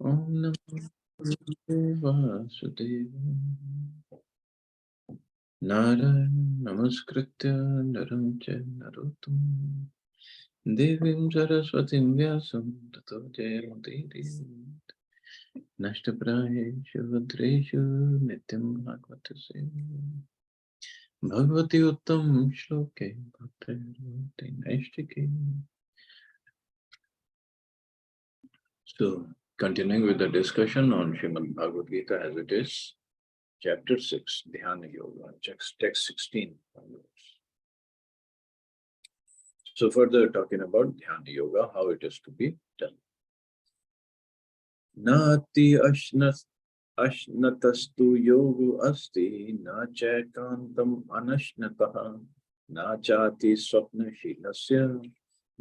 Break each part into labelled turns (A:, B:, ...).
A: Om Namo Vasudevaya. Narayana Namaskritya Naram Narottam Devim Saraswatim Vyasam Tato Jayamudiri Nashtaprayeshu Vadreshu Nityam Bhagavata Bhagavati Uttam Shloke Bhakti Naishtike. So, continuing with the discussion on Srimad Bhagavad Gita as it is, Chapter 6, Dhyana Yoga, text 16. So further talking about Dhyana Yoga, how it is to be done. Nati ashnatastu yogu asti, na chakantam anashnataha, na chati swapna shilasya,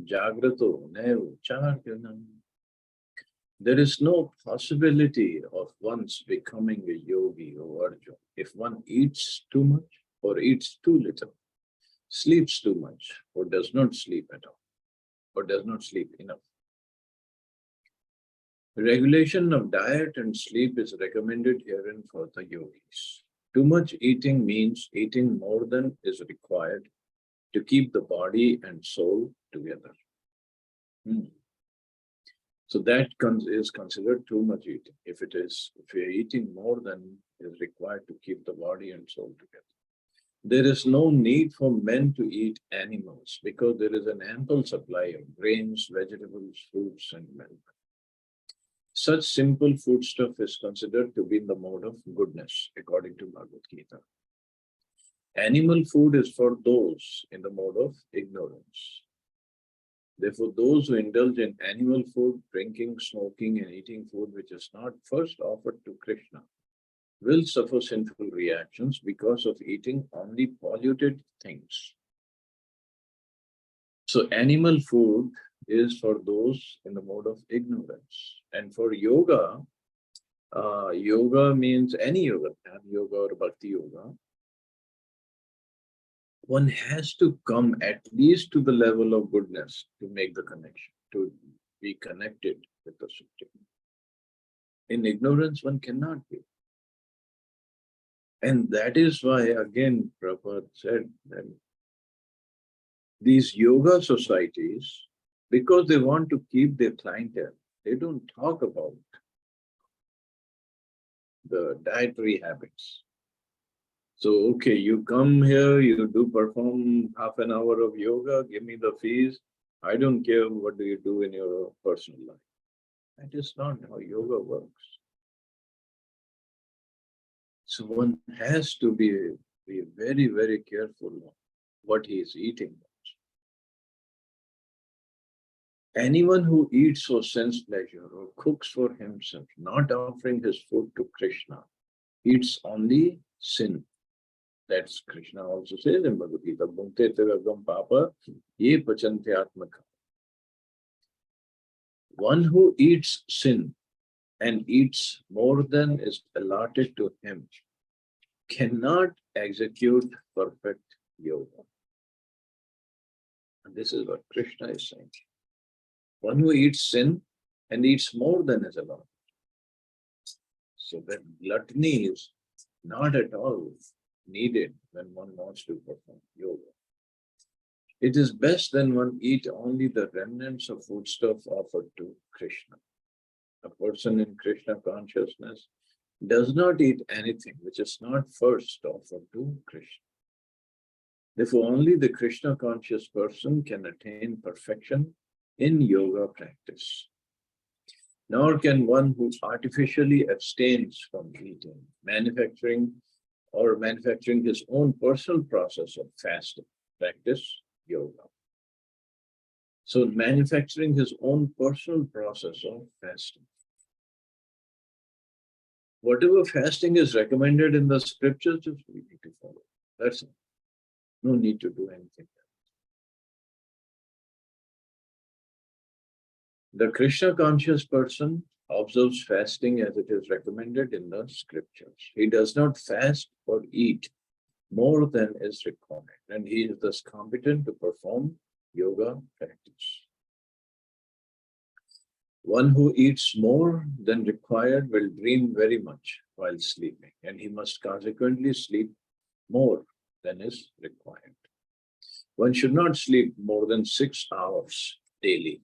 A: jagrato nevu charjanam. There is no possibility of one's becoming a yogi or Arjuna if one eats too much or eats too little, sleeps too much or does not sleep at all, or does not sleep enough. Regulation of diet and sleep is recommended herein for the yogis. Too much eating means eating more than is required to keep the body and soul together. So that is considered too much eating. If you're eating more than is required to keep the body and soul together. There is no need for men to eat animals because there is an ample supply of grains, vegetables, fruits, and milk. Such simple foodstuff is considered to be in the mode of goodness, according to Bhagavad Gita. Animal food is for those in the mode of ignorance. Therefore, those who indulge in animal food, drinking, smoking, and eating food which is not first offered to Krishna will suffer sinful reactions because of eating only polluted things. So, animal food is for those in the mode of ignorance. And for yoga, yoga means any yoga, Jnana yoga or bhakti yoga. One has to come at least to the level of goodness to make the connection, to be connected with the Supreme. In ignorance, one cannot be. And that is why, again, Prabhupada said that these yoga societies, because they want to keep their clientele, they don't talk about the dietary habits. So, okay, you come here, you do perform half an hour of yoga, give me the fees. I don't care what do you do in your personal life. That is not how yoga works. So one has to be very, very careful what he is eating. Anyone who eats for sense pleasure or cooks for himself, not offering his food to Krishna, eats only sin. That's Krishna also says in Bhagavad Gita, Bhunte Tiragam Papa, Ye Pachante Atmaka. One who eats sin and eats more than is allotted to him cannot execute perfect yoga. And this is what Krishna is saying. One who eats sin and eats more than is allowed. So that gluttony is not at all needed when one wants to perform yoga. It is best then one eat only the remnants of foodstuff offered to Krishna. A person in Krishna consciousness does not eat anything which is not first offered to Krishna. Therefore, only the Krishna conscious person can attain perfection in yoga practice. Nor can one who artificially abstains from eating, manufacturing his own personal process of fasting, practice yoga. So manufacturing his own personal process of fasting. Whatever fasting is recommended in the scriptures, just we need to follow. That's it. No need to do anything. The Krishna conscious person observes fasting as it is recommended in the scriptures. He does not fast or eat more than is required, and he is thus competent to perform yoga practice. One who eats more than required will dream very much while sleeping, and he must consequently sleep more than is required. One should not sleep more than 6 hours daily.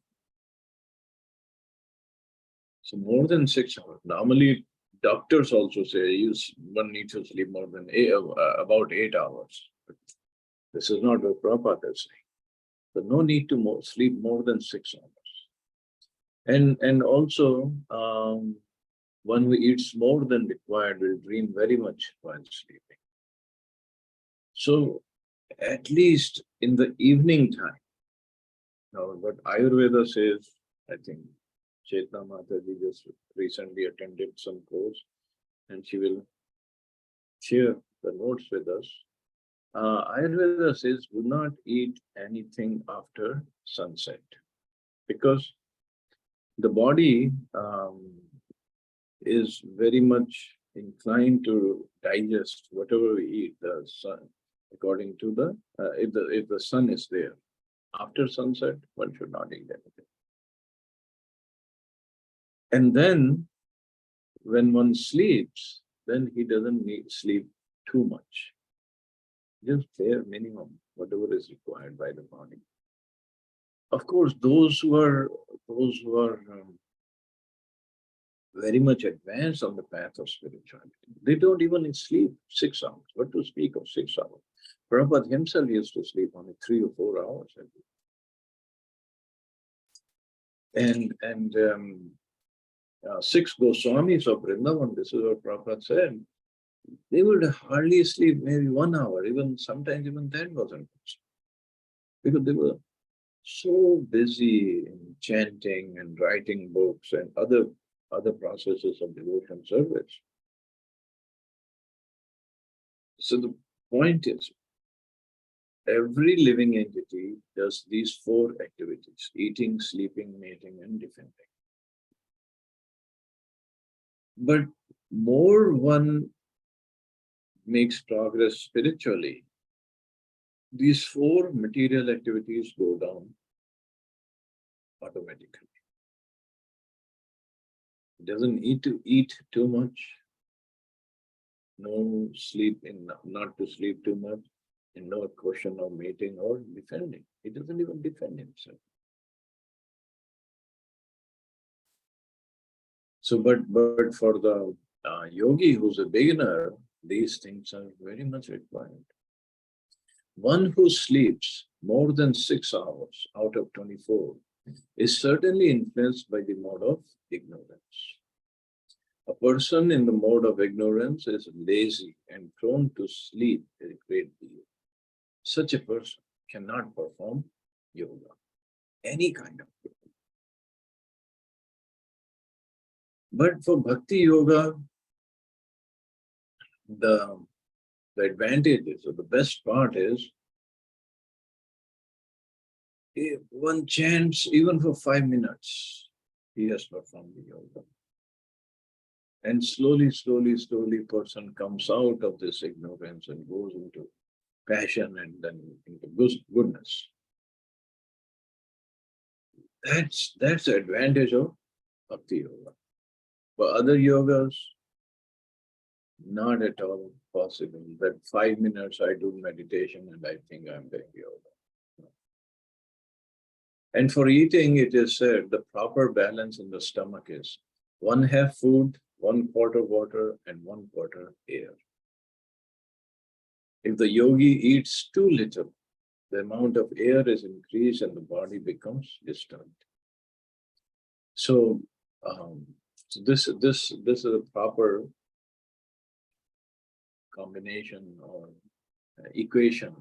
A: So more than 6 hours. Normally, doctors also say one needs to sleep more than about 8 hours. But this is not what Prabhupada is saying. So no need to sleep more than 6 hours. And also, one who eats more than required will dream very much while sleeping. So at least in the evening time. Now, what Ayurveda says, I think Chetna Mataji just recently attended some course and she will share the notes with us. Ayurveda says do not eat anything after sunset because the body is very much inclined to digest whatever we eat, the sun, according to if the sun is there. After sunset, one should not eat anything. And then when one sleeps, then he doesn't need sleep too much. Just bare minimum, whatever is required by the body. Of course, those who are very much advanced on the path of spirituality, they don't even sleep 6 hours. What to speak of 6 hours? Prabhupada himself used to sleep only 3 or 4 hours a day. And 6 Goswamis of Vrindavan, this is what Prabhupada said, they would hardly sleep maybe 1 hour, sometimes even that wasn't possible. Because they were so busy in chanting and writing books and other processes of devotion service. So the point is, every living entity does these 4 activities: eating, sleeping, mating, and defending. But more one makes progress spiritually, these 4 material activities go down automatically. It doesn't need to eat too much, not to sleep too much, and no question of mating or defending. He doesn't even defend himself. So, but for the yogi who's a beginner, these things are very much required. One who sleeps more than 6 hours out of 24 is certainly influenced by the mode of ignorance. A person in the mode of ignorance is lazy and prone to sleep a great deal. Such a person cannot perform yoga, any kind of yoga. But for bhakti yoga, the advantage is, or the best part is, if one chants even for 5 minutes, he has performed the yoga. And slowly, person comes out of this ignorance and goes into passion and then into goodness. That's the advantage of bhakti yoga. For other yogas, not at all possible. That 5 minutes I do meditation and I think I'm doing yoga. No. And for eating, it is said the proper balance in the stomach is 1/2 food, 1/4 water, and 1/4 air. If the yogi eats too little, the amount of air is increased and the body becomes disturbed. So, this is a proper combination or equation: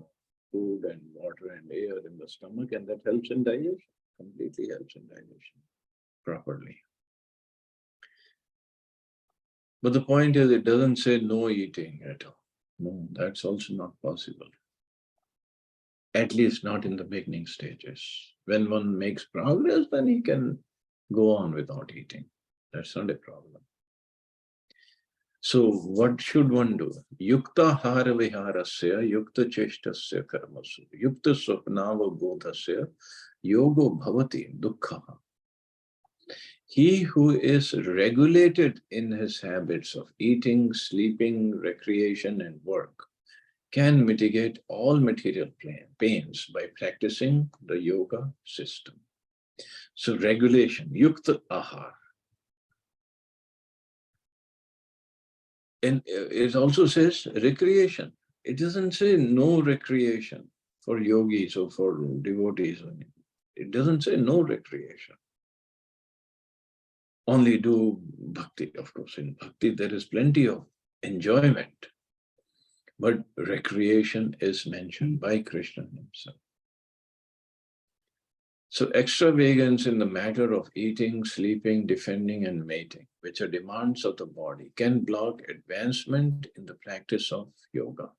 A: food and water and air in the stomach, and that helps in digestion, completely helps in digestion properly. But the point is, it doesn't say no eating at all. No, that's also not possible. At least not in the beginning stages. When one makes progress, then he can go on without eating. That's not a problem. So what should one do? Yukta hara viharasya, yukta cheshtasya karmasu, yukta swapnava bodhasya, yogo bhavati dukkha. He who is regulated in his habits of eating, sleeping, recreation, and work can mitigate all material pains by practicing the yoga system. So regulation, yukta ahar. And it also says recreation. It doesn't say no recreation for yogis or for devotees. It doesn't say no recreation. Only do bhakti, of course. In bhakti, there is plenty of enjoyment. But recreation is mentioned by Krishna himself. So extravagance in the matter of eating, sleeping, defending, and mating, which are demands of the body, can block advancement in the practice of yoga.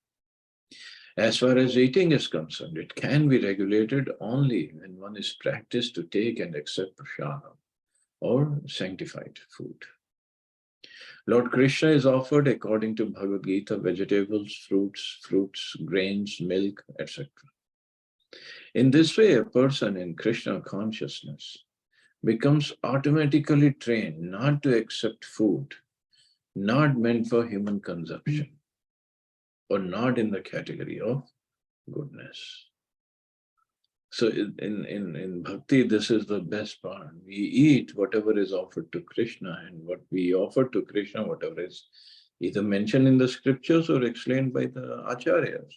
A: As far as eating is concerned, it can be regulated only when one is practiced to take and accept prasadam or sanctified food. Lord Krishna is offered, according to Bhagavad Gita, vegetables, fruits, grains, milk, etc. In this way, a person in Krishna consciousness becomes automatically trained not to accept food not meant for human consumption or not in the category of goodness. So in bhakti, this is the best part. We eat whatever is offered to Krishna, and what we offer to Krishna, whatever is either mentioned in the scriptures or explained by the acharyas.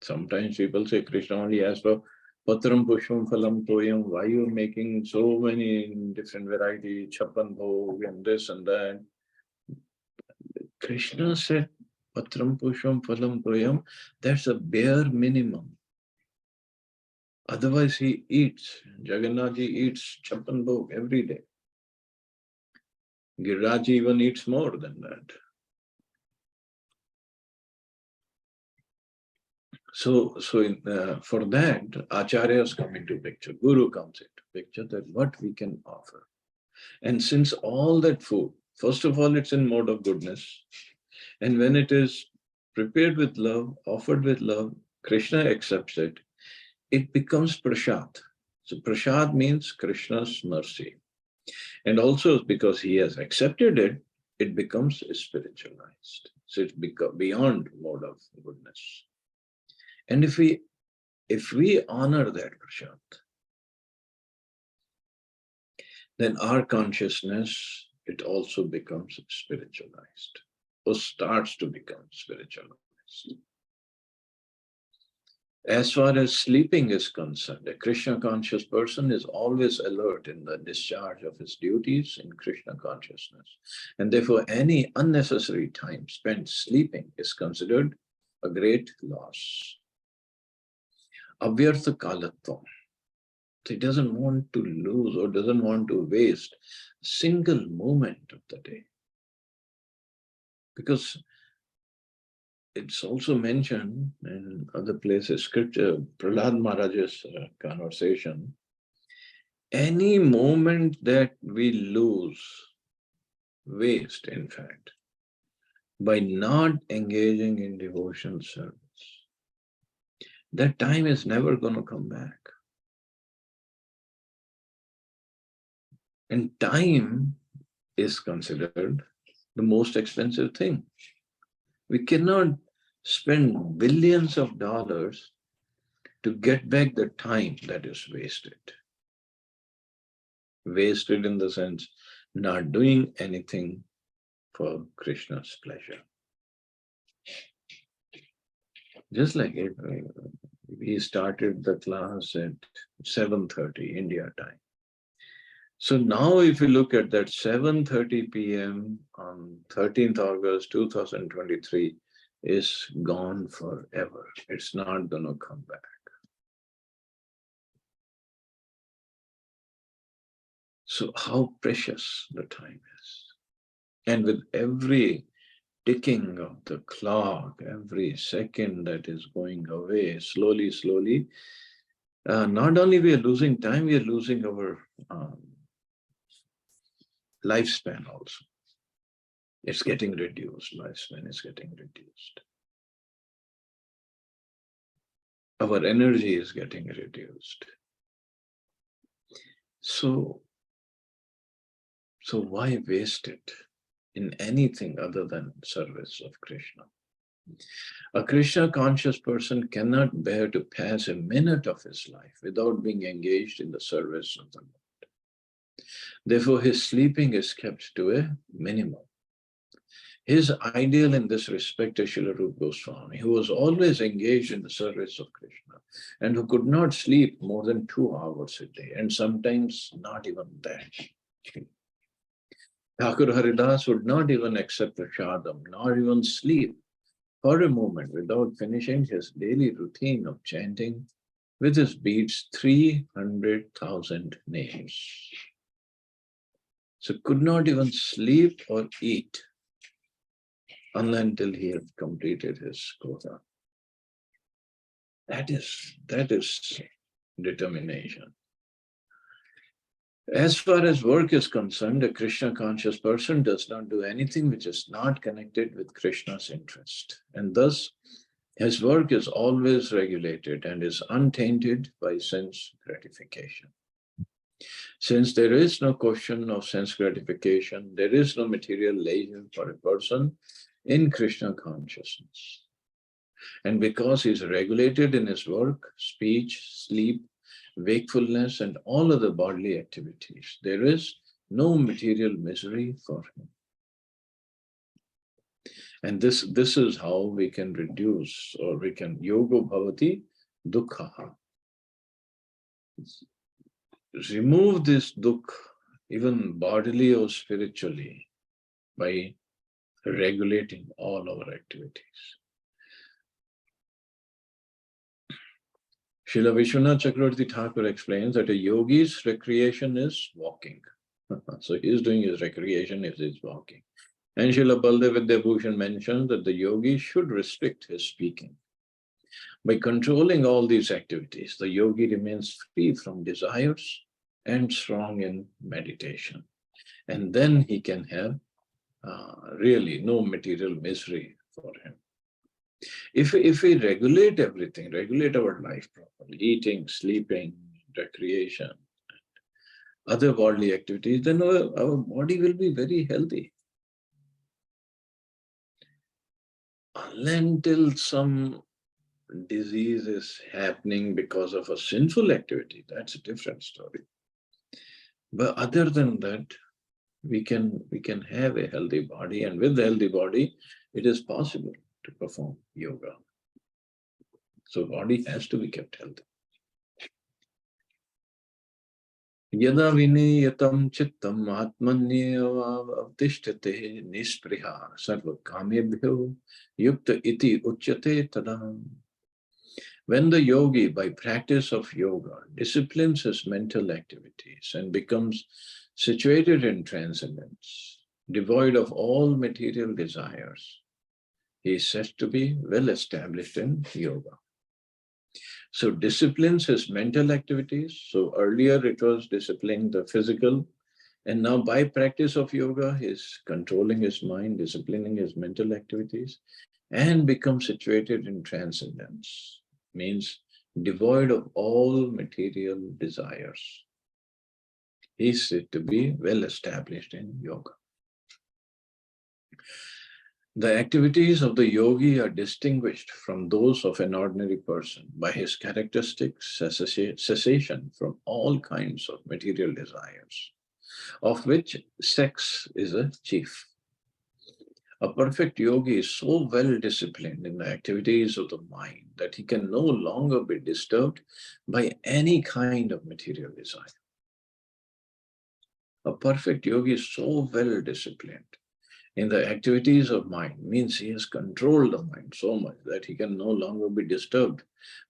A: Sometimes people say Krishna only asks for patram pushpam phalam toyam. Why you making so many different varieties, chappan bhog and this and that? Krishna said patram pushpam phalam toyam. That's a bare minimum. Otherwise, he eats. Jagannath ji eats chappan bhog every day. Giriraj even eats more than that. So for that, acharyas come into picture, guru comes into picture, that what we can offer. And since all that food, first of all, it's in mode of goodness. And when it is prepared with love, offered with love, Krishna accepts it, it becomes prasad. So prasad means Krishna's mercy. And also because he has accepted it, it becomes spiritualized. So it's beyond mode of goodness. And if we honor that prasad, then our consciousness, it also becomes spiritualized or starts to become spiritualized. As far as sleeping is concerned, a Krishna conscious person is always alert in the discharge of his duties in Krishna consciousness. And therefore, any unnecessary time spent sleeping is considered a great loss. Avyartha kalatvam. He doesn't want to lose or doesn't want to waste a single moment of the day. Because it's also mentioned in other places, scripture, Prahlad Maharaj's conversation, any moment that we lose, waste in fact, by not engaging in devotional service, that time is never going to come back. And time is considered the most expensive thing. We cannot spend billions of dollars to get back the time that is wasted. Wasted in the sense not doing anything for Krishna's pleasure. Just like we started the class at 7:30 India time. So now if you look at that 7:30 p.m. on 13th August 2023 is gone forever. It's not going to come back. So how precious the time is. And with every ticking of the clock, every second that is going away, slowly, not only we are losing time, we are losing our lifespan also. It's getting reduced, lifespan is getting reduced. Our energy is getting reduced. So So why waste it in anything other than service of Krishna? A Krishna conscious person cannot bear to pass a minute of his life without being engaged in the service of the Lord. Therefore, his sleeping is kept to a minimum. His ideal in this respect is Srila Rupa Goswami, who was always engaged in the service of Krishna and who could not sleep more than 2 hours a day, and sometimes not even that. Thakur Haridas would not even accept prashadam, nor even sleep for a moment without finishing his daily routine of chanting with his beads 300,000 names. So could not even sleep or eat until he had completed his quota. That is determination. As far as work is concerned, a Krishna conscious person does not do anything which is not connected with Krishna's interest. And thus, his work is always regulated and is untainted by sense gratification. Since there is no question of sense gratification, there is no material leisure for a person in Krishna consciousness. And because he is regulated in his work, speech, sleep, wakefulness, and all other bodily activities, there is no material misery for him. And this is how we can reduce, or we can yoga bhavati dukkha. Remove this dukkha, even bodily or spiritually, by regulating all our activities. Srila Vishwanath Chakravarti Thakur explains that a yogi's recreation is walking. So he is doing his recreation if he is walking. And Srila Baldev Vidyabhushan mentions that the yogi should restrict his speaking. By controlling all these activities, the yogi remains free from desires and strong in meditation. And then he can have really no material misery for him. If we regulate everything, regulate our life properly, eating, sleeping, recreation, other bodily activities, then our body will be very healthy. Until some disease is happening because of a sinful activity, that's a different story. But other than that, we can have a healthy body, and with the healthy body, it is possible to perform yoga. So body has to be kept healthy. Yada viniyatam chittam atmanyavavtishtete nispriha sarvakamebhyo yukta iti uchyate tadam. When the yogi, by practice of yoga, disciplines his mental activities and becomes situated in transcendence, devoid of all material desires, he is said to be well established in yoga. So disciplines his mental activities. So earlier it was disciplining the physical, and now by practice of yoga, he's controlling his mind, disciplining his mental activities, and becomes situated in transcendence. Means devoid of all material desires. He's said to be well established in yoga. The activities of the yogi are distinguished from those of an ordinary person by his characteristic cessation from all kinds of material desires, of which sex is a chief. A perfect yogi is so well disciplined in the activities of the mind that he can no longer be disturbed by any kind of material desire. A perfect yogi is so well disciplined in the activities of mind, means he has controlled the mind so much that he can no longer be disturbed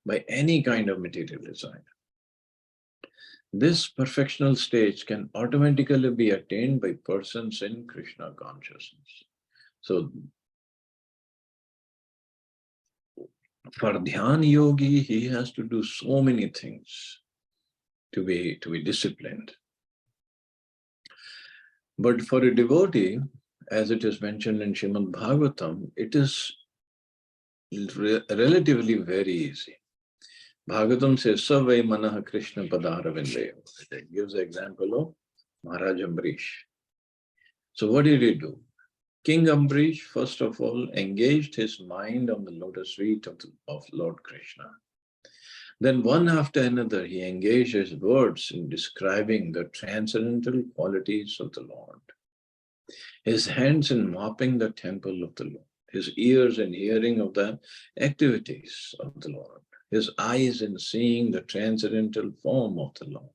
A: by any kind of material desire. This perfectional stage can automatically be attained by persons in Krishna consciousness. So for Dhyan yogi, he has to do so many things to be disciplined. But for a devotee, as it is mentioned in Srimad Bhagavatam, it is relatively very easy. Bhagavatam says, Savai Manaha Krishna Padaravindeya. It gives the example of Maharaj Ambrish. So what did he do? King Ambrish, first of all, engaged his mind on the lotus feet of Lord Krishna. Then one after another, he engaged his words in describing the transcendental qualities of the Lord. His hands in mopping the temple of the Lord, his ears in hearing of the activities of the Lord, his eyes in seeing the transcendental form of the Lord,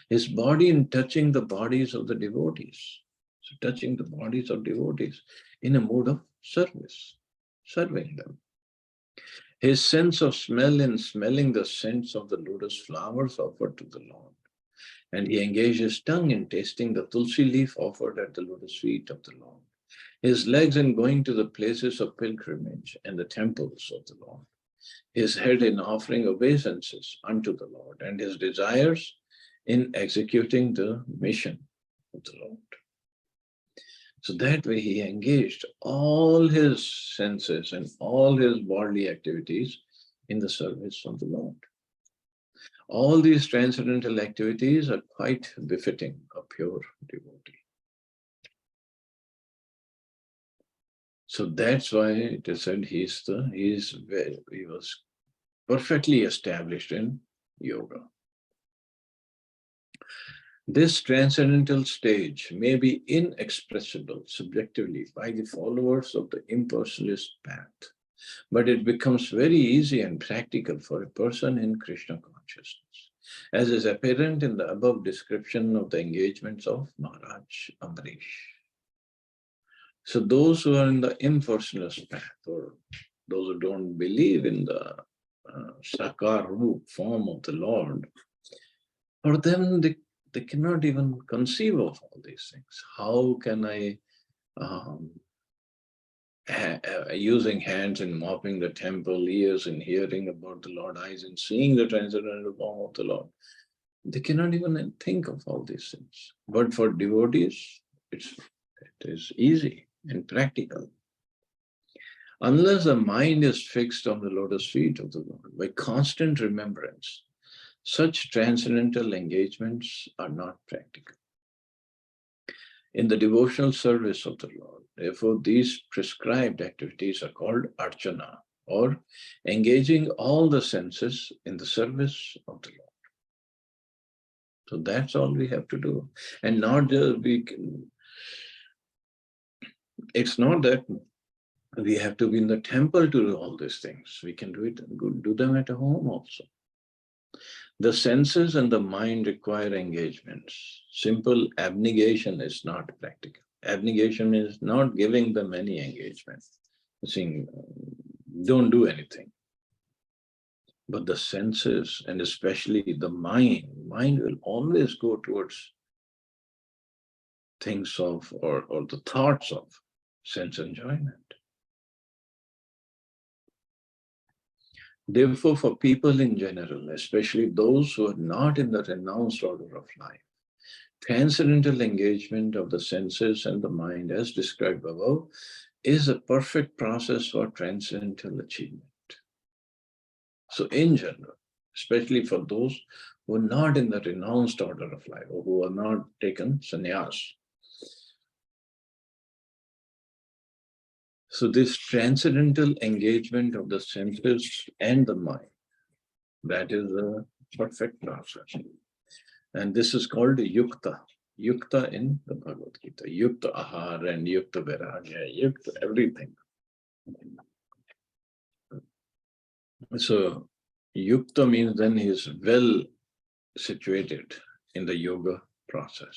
A: his body in touching the bodies of the devotees. So touching the bodies of devotees in a mood of service, serving them. His sense of smell in smelling the scents of the lotus flowers offered to the Lord. And he engaged his tongue in tasting the tulsi leaf offered at the lotus feet of the Lord. His legs in going to the places of pilgrimage and the temples of the Lord. His head in offering obeisances unto the Lord, and his desires in executing the mission of the Lord. So that way he engaged all his senses and all his bodily activities in the service of the Lord. All these transcendental activities are quite befitting a pure devotee. So that's why it is said he was perfectly established in yoga. This transcendental stage may be inexpressible subjectively by the followers of the impersonalist path, but it becomes very easy and practical for a person in Krishna consciousness, as is apparent in the above description of the engagements of Maharaj Ambrish. So those who are in the impersonalist path, or those who don't believe in the Sakar Roop form of the Lord, for them they cannot even conceive of all these things. How can I, using hands in mopping the temple, ears in hearing about the Lord, eyes in seeing the transcendental form of the Lord, they cannot even think of all these things. But for devotees, it is easy and practical. Unless the mind is fixed on the lotus feet of the Lord by constant remembrance, such transcendental engagements are not practical. In the devotional service of the Lord, therefore, these prescribed activities are called archana, or engaging all the senses in the service of the Lord. So that's all we have to do. And not just it's not that we have to be in the temple to do all these things. We can do them at home also. The senses and the mind require engagements. Simple abnegation is not practical. Abnegation is not giving them any engagement, saying, don't do anything. But the senses, and especially the mind will always go towards things of, or the thoughts of sense enjoyment. Therefore, for people in general, especially those who are not in the renounced order of life, transcendental engagement of the senses and the mind, as described above, is a perfect process for transcendental achievement. So in general, especially for those who are not in the renounced order of life, or who are not taken sannyas. So this transcendental engagement of the senses and the mind, that is a perfect process. And this is called yukta. Yukta in the Bhagavad Gita. Yukta ahar and yukta viragya, yukta everything. So yukta means then he is well situated in the yoga process.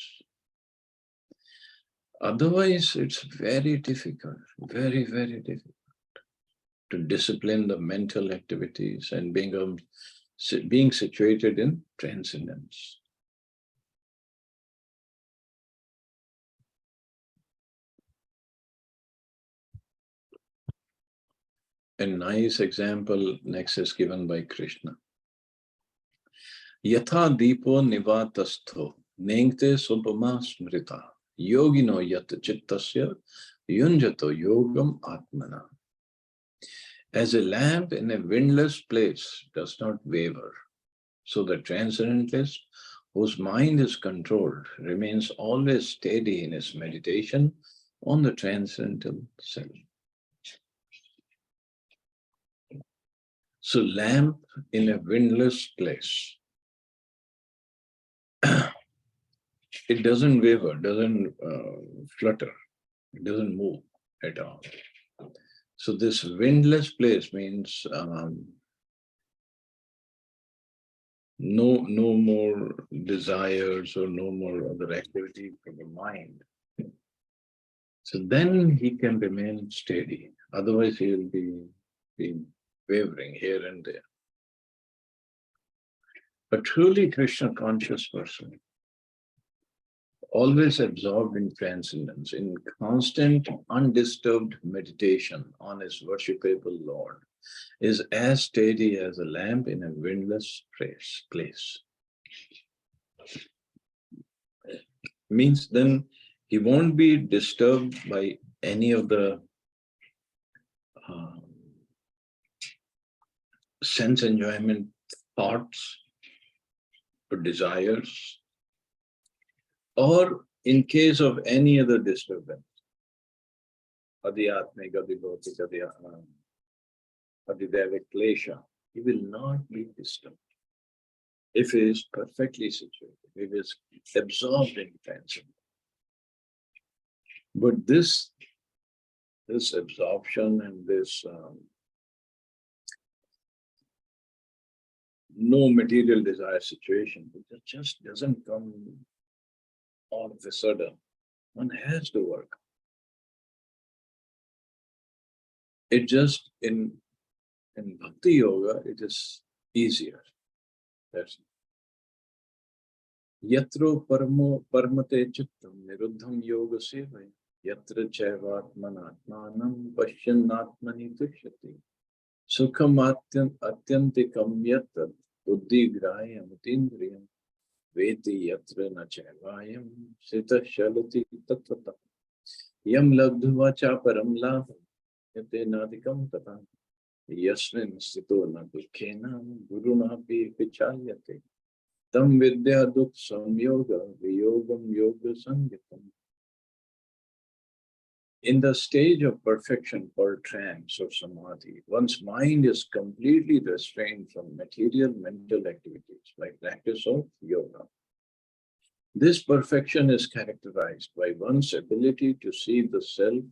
A: Otherwise, it's very difficult, very, very difficult to discipline the mental activities and being situated in transcendence. A nice example next is given by Krishna. Yatha dipo nivatastho nengte subhama smrita yogino yat chittasya yunjato yogam atmana. As a lamp in a windless place does not waver, so the transcendentalist whose mind is controlled, remains always steady in his meditation on the transcendental self. So, lamp in a windless place. It doesn't waver, doesn't flutter, it doesn't move at all. So, this windless place means no more desires or no more other activity from the mind. So then he can remain steady. Otherwise, he will be wavering here and there. A truly Krishna conscious person, always absorbed in transcendence, in constant undisturbed meditation on his worshipable Lord, is as steady as a lamp in a windless place. Means then he won't be disturbed by any of the sense enjoyment thoughts or desires, or in case of any other disturbance, adhyatmik, adhibhautik, adhidevic klesha, he will not be disturbed if he is perfectly situated, if he is absorbed in transcendence. But this absorption and this no material desire situation, it just doesn't come all of a sudden. One has to work. It just in Bhakti Yoga, it is easier. That's it. Yatro parmate chittam niruddham yoga sevaya yatra chaivatmanatmanam pasyanatmani tushyati sukham atyantikam yatat buddhi grahya mutindriyam veti yatra na chaivayam sita shalati tatvata yam labdhuvacha param labham yate nadikam tata yasmin sthito na dukhena guruna pi vichalyate tam vidya dukh samyoga viyogam yoga sangitam. In the stage of perfection called trance or samadhi, one's mind is completely restrained from material mental activities by practice of yoga. This perfection is characterized by one's ability to see the self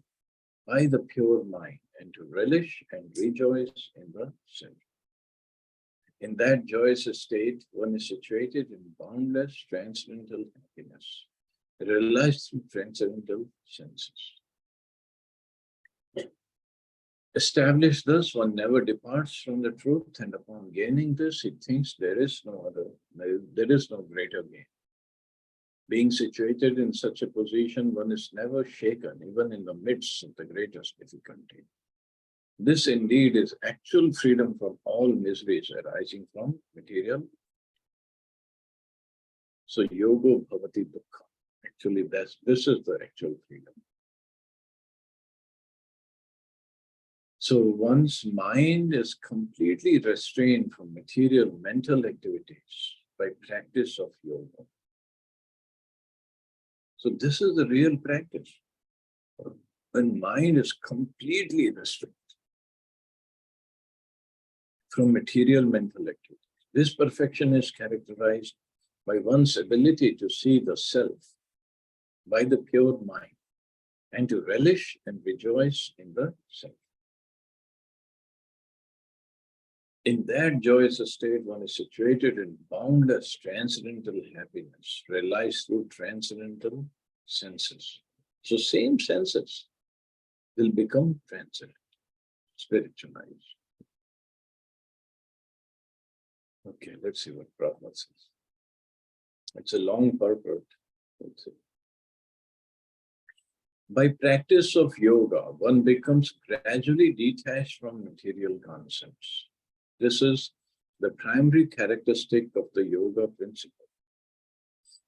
A: by the pure mind and to relish and rejoice in the self. In that joyous state, one is situated in boundless transcendental happiness, realized through transcendental senses. Established thus, one never departs from the truth, and upon gaining this, he thinks there is no greater gain. Being situated in such a position, one is never shaken, even in the midst of the greatest difficulty. This indeed is actual freedom from all miseries arising from material. So yogo bhavati dukkha. Actually, this is the actual freedom. So one's mind is completely restrained from material mental activities by practice of yoga. So this is the real practice. When mind is completely restrained from material mental activities. This perfection is characterized by one's ability to see the self by the pure mind and to relish and rejoice in the self. In that joyous state, one is situated in boundless transcendental happiness, realized through transcendental senses. So same senses will become transcendent, spiritualized. Okay, let's see what Prabhupada says. It's a long purport. Let's see. By practice of yoga, one becomes gradually detached from material concepts. This is the primary characteristic of the yoga principle.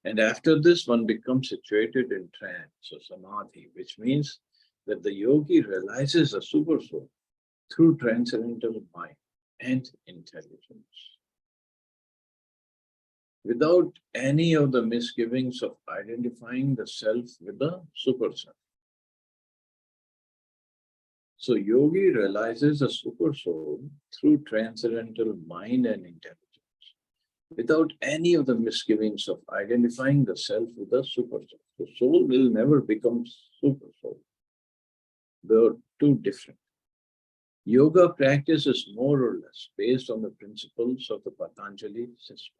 A: And after this, one becomes situated in trance or samadhi, which means that the yogi realizes a super soul through transcendental mind and intelligence. without any of the misgivings of identifying the self with the super self. So yogi realizes the super soul through transcendental mind and intelligence, without any of the misgivings of identifying the self with the super soul. The soul will never become super soul. They are two different. Yoga practice is more or less based on the principles of the Patanjali system.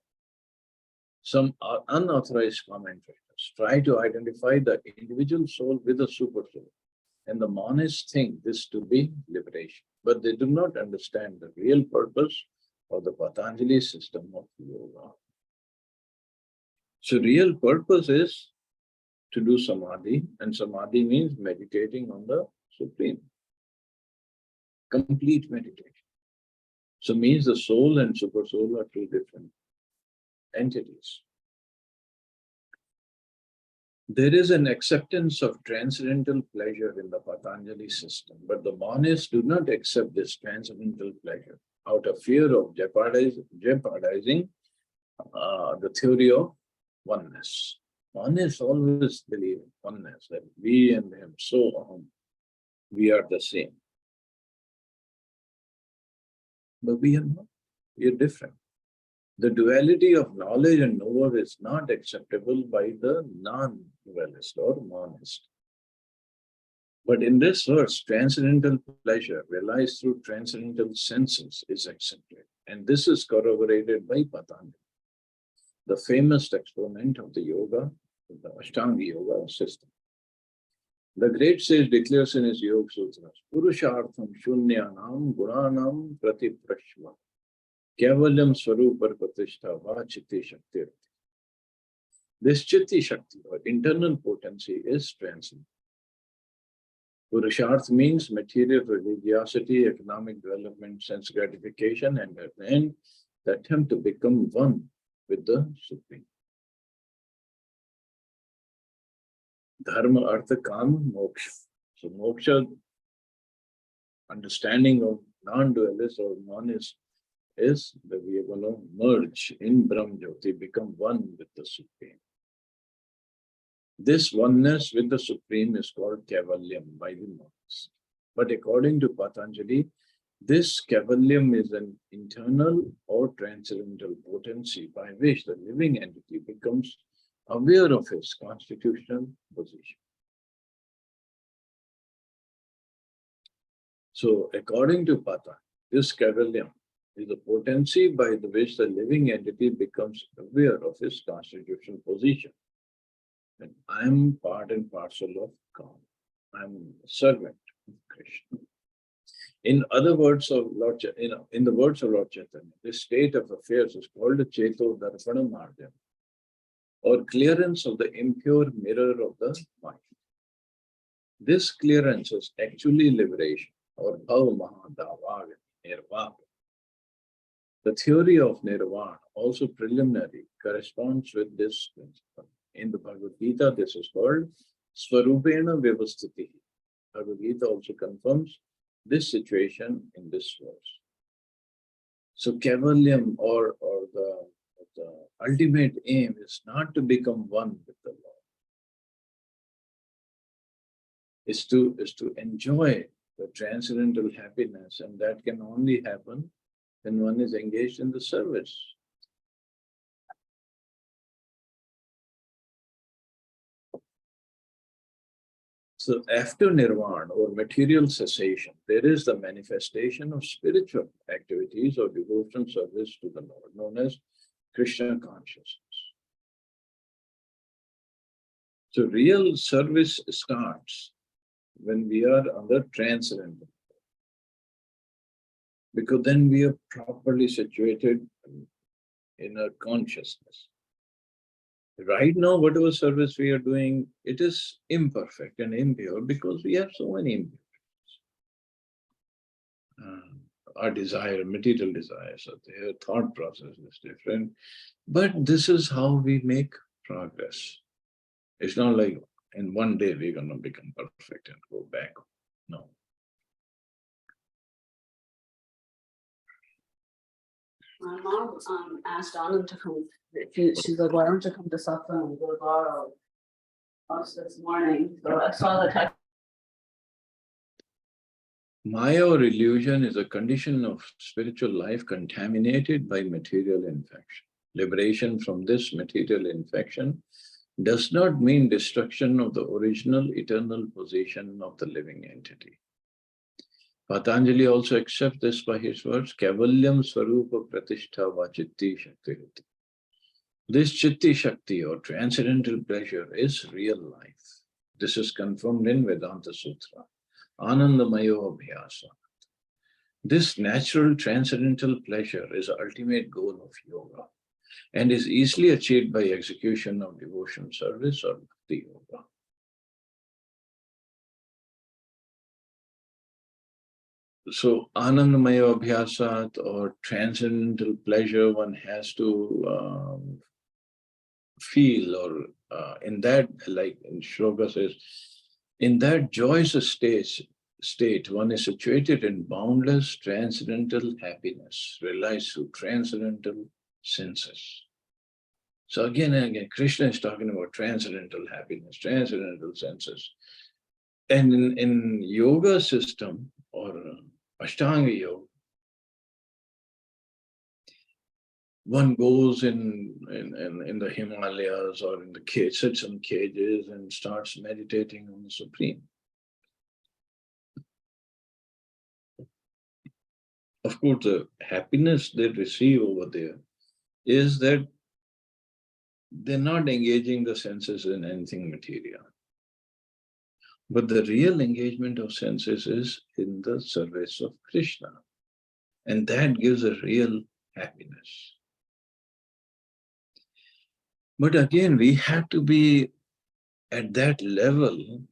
A: Some unauthorized commentators try to identify the individual soul with the super soul, and the monists think this to be liberation, but they do not understand the real purpose of the Patanjali system of yoga. So real purpose is to do samadhi, and samadhi means meditating on the Supreme. Complete meditation. So means the soul and super soul are two different entities. There is an acceptance of transcendental pleasure in the Patanjali system, but the monists do not accept this transcendental pleasure out of fear of jeopardizing the theory of oneness. Monists always believe in oneness, that we and them, so we are the same. But we are not, we are different. The duality of knowledge and knower is not acceptable by the non-dualist or monist. But in this verse, transcendental pleasure realized through transcendental senses is accepted. And this is corroborated by Patanjali, the famous exponent of the yoga, the Ashtanga yoga system. The great sage declares in his Yoga Sutras, Purushartham Shunyanam Gunanam Pratiprashva Kevalyam Swarupar Pratishtha Va Chitti Shakti. This Chitti Shakti or internal potency is transcendent. Purusharth means material religiosity, economic development, sense gratification, and at the end, the attempt to become one with the Supreme. Dharma, Artha, Kama, Moksha. So Moksha, understanding of non-dualist or monist, is that we are going to merge in Brahm Jyoti, become one with the Supreme. This oneness with the Supreme is called Kaivalyam by the monks. But according to Patanjali, this Kaivalyam is an internal or transcendental potency by which the living entity becomes aware of its constitutional position. So according to Patanjali, this Kaivalyam is the potency by which the living entity becomes aware of its constitutional position. And I am part and parcel of God. I am a servant of Krishna. In other words of Lord, in the words of Lord Chaitanya, this state of affairs is called the Cheto Darpana Margam, or clearance of the impure mirror of the mind. This clearance is actually liberation, or Bhava Mahadavaga, Nirvana. The theory of Nirvana, also preliminary, corresponds with this principle. In the Bhagavad Gita, this is called Swarupena Vyavasthiti. Bhagavad Gita also confirms this situation in this verse. So Kaivalyam or the ultimate aim is not to become one with the Lord. Is to enjoy the transcendental happiness, and that can only happen when one is engaged in the service. So after nirvana or material cessation, there is the manifestation of spiritual activities or devotional service to the Lord, known as Krishna consciousness. So real service starts when we are under transcendental, because then we are properly situated in our consciousness. Right now, whatever service we are doing, it is imperfect and impure because we have so many impurities. Our desire, material desires are there, thought process is different, but this is how we make progress. It's not like in one day we're going to become perfect and go back. No.
B: My mom asked Anand to come. She's like, why don't you come to Satsang Gurdwara us this morning? So I saw the text.
A: Maya or illusion is a condition of spiritual life contaminated by material infection. Liberation from this material infection does not mean destruction of the original eternal position of the living entity. Patanjali also accepts this by his words, Kavalyam Swarupa Pratishtha va Chitti Shakti. This Chitti Shakti or transcendental pleasure is real life. This is confirmed in Vedanta Sutra, Anandamayo Abhyasa. This natural transcendental pleasure is the ultimate goal of yoga and is easily achieved by execution of devotion service or bhakti yoga. So Anandamaya Abhyasat or transcendental pleasure one has to feel, or in that, like in Shloka says, in that joyous state, one is situated in boundless transcendental happiness, realized through transcendental senses. So again and again, Krishna is talking about transcendental happiness, transcendental senses. And in yoga system or Ashtanga yoga, one goes in the Himalayas or in the cage, sits in cages and starts meditating on the Supreme. Of course, the happiness they receive over there is that they're not engaging the senses in anything material. But the real engagement of senses is in the service of Krishna. And that gives a real happiness. But again, we have to be at that level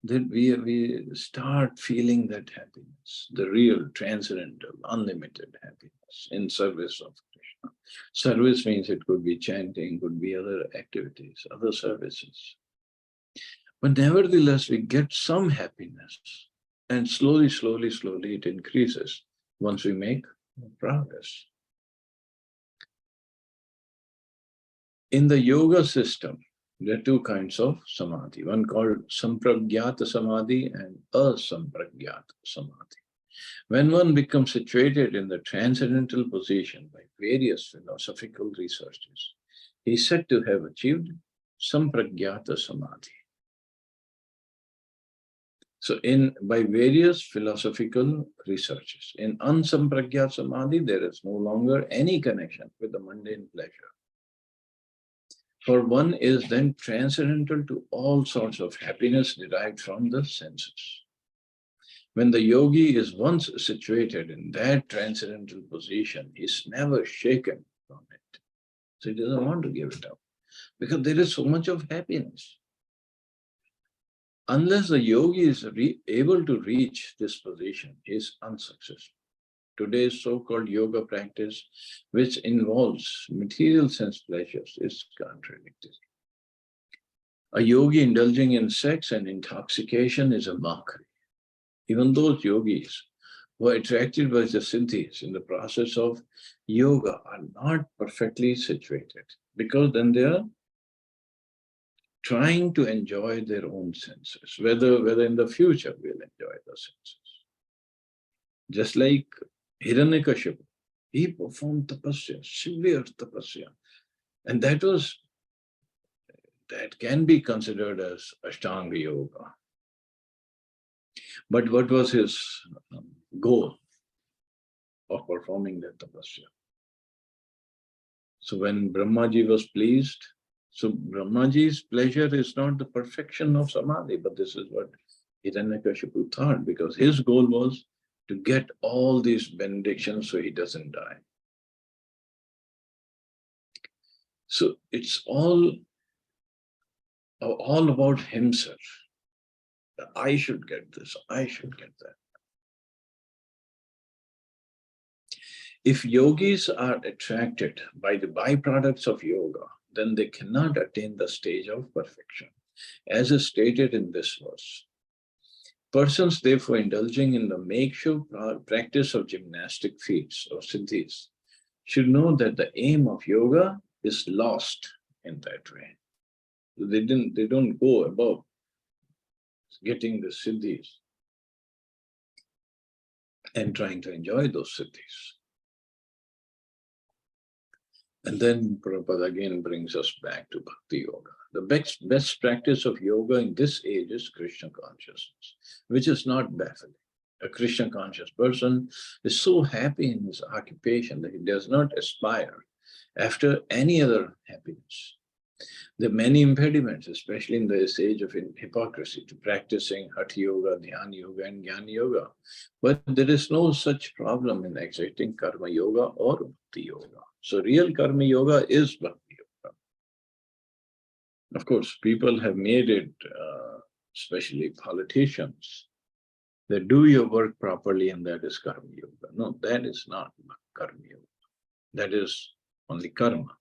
A: that we start feeling that happiness, the real, transcendental, unlimited happiness in service of Krishna. Service means it could be chanting, could be other activities, other services. But nevertheless, we get some happiness, and slowly it increases once we make progress. In the yoga system, there are two kinds of samadhi, one called sampragyata samadhi and asampragyata samadhi. When one becomes situated in the transcendental position by various philosophical researches, he is said to have achieved sampragyata samadhi. So by various philosophical researches, in ansampragyata samadhi, there is no longer any connection with the mundane pleasure. For one is then transcendental to all sorts of happiness derived from the senses. When the yogi is once situated in that transcendental position, he is never shaken from it. So he doesn't want to give it up because there is so much of happiness. Unless the yogi is able to reach this position, he is unsuccessful. Today's so-called yoga practice, which involves material sense pleasures, is contradictory. A yogi indulging in sex and intoxication is a mockery. Even those yogis who are attracted by the siddhis in the process of yoga are not perfectly situated, because then they are trying to enjoy their own senses, whether in the future we'll enjoy the senses. Just like Hiranyakashipu, he performed tapasya, severe tapasya. And that can be considered as Ashtanga yoga. But what was his goal of performing that tapasya? So when Brahmaji was pleased, so Brahmaji's pleasure is not the perfection of samadhi, but this is what Hiranyakashipu thought, because his goal was to get all these benedictions so he doesn't die. So it's all about himself. I should get this, I should get that. If yogis are attracted by the byproducts of yoga, then they cannot attain the stage of perfection. As is stated in this verse, Persons therefore indulging in the makeshift practice of gymnastic feats or siddhis should know that the aim of yoga is lost in that way. They don't go above getting the siddhis and trying to enjoy those siddhis. And then Prabhupada again brings us back to Bhakti Yoga. The best practice of yoga in this age is Krishna consciousness, which is not baffling. A Krishna conscious person is so happy in his occupation that he does not aspire after any other happiness. There are many impediments, especially in this age of hypocrisy, to practicing Hatha Yoga, Dhyana Yoga, and Jnana Yoga. But there is no such problem in executing Karma Yoga or Bhakti Yoga. So real Karma Yoga is Bhakti Yoga. Of course, people have made it, especially politicians, that do your work properly and that is Karma Yoga. No, that is not Karma Yoga. That is only Karma.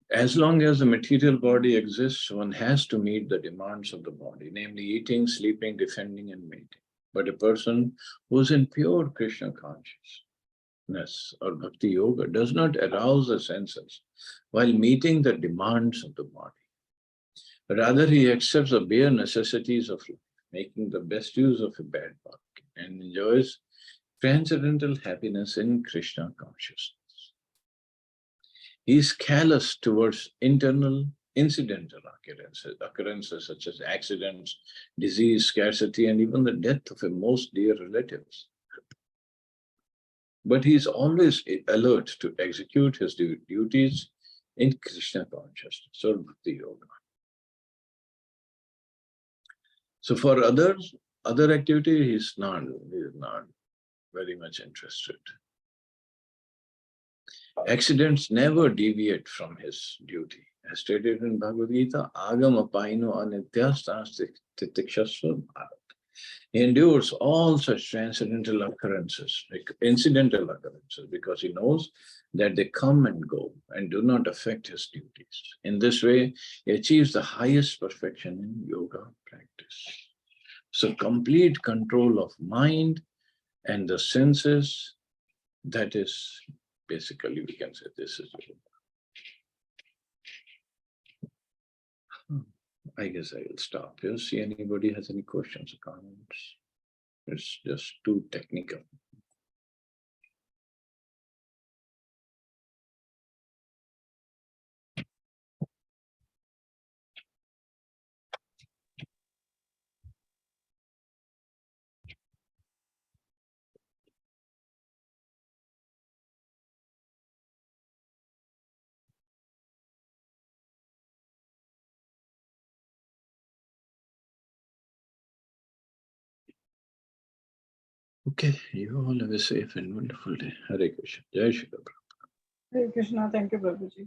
A: As long as the material body exists, one has to meet the demands of the body, namely eating, sleeping, defending, and mating. But a person who is in pure Krishna consciousness or Bhakti Yoga does not arouse the senses while meeting the demands of the body. Rather, he accepts the bare necessities of life, making the best use of a bad body, and enjoys transcendental happiness in Krishna consciousness. He is callous towards incidental occurrences such as accidents, disease, scarcity, and even the death of a most dear relatives. But he is always alert to execute his duties in Krishna consciousness or Bhakti Yoga. So for other activity, he is not very much interested. Accidents never deviate from his duty. As stated in Bhagavad Gita, Agam apaino anityastas titikshasva bharat. He endures all such transcendental occurrences, like incidental occurrences, because he knows that they come and go and do not affect his duties. In this way, he achieves the highest perfection in yoga practice. So complete control of mind and the senses, that is basically, we can say this is yoga. I guess I will stop here. See anybody has any questions or comments? It's just too technical. Okay, you all have a safe and wonderful day. Hare Krishna. Jai Shri Krishna.
C: Hare Krishna, thank you, Prabhuji.